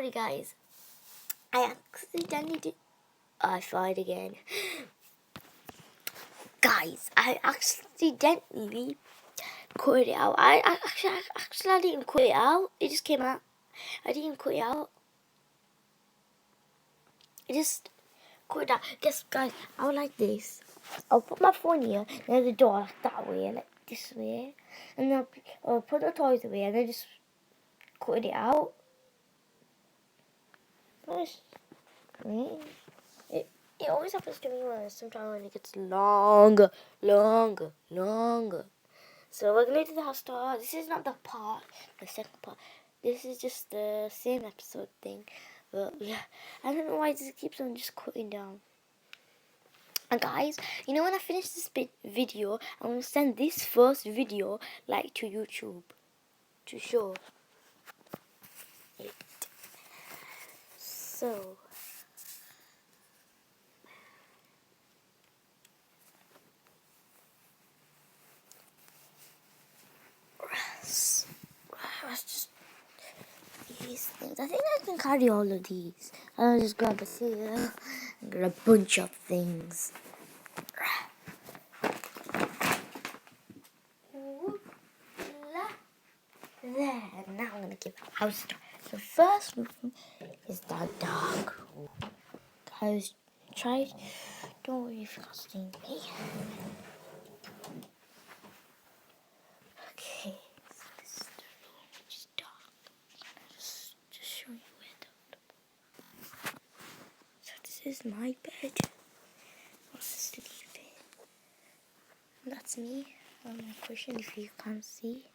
sorry guys. I accidentally did. I tried again. Guys, I accidentally cut it out. I didn't cut it out. It just came out. I didn't cut it out. I just cut it out. Guess, guys, I would like this. I'll put my phone here, near the door, like that way, like this way. And then I'll put the toys away, and then just cut it out. It always happens to me sometimes when it gets longer. So we're going to do the house tour. This is not the second part. This is just the same episode thing. But yeah, I don't know why this keeps on just cutting down. And guys, you know when I finish this video, I'm going to send this first video like to YouTube to show it. So let's just these things. I think I can carry all of these. I'll just grab a few and get a bunch of things. There, now I'm gonna give a house tour. The first room is the dark room. Guys, don't worry if you can't see me. Okay, so this is the room which is dark. Just show you where the So this is my bed. I'm sleeping. That's me on my cushion if you can't see.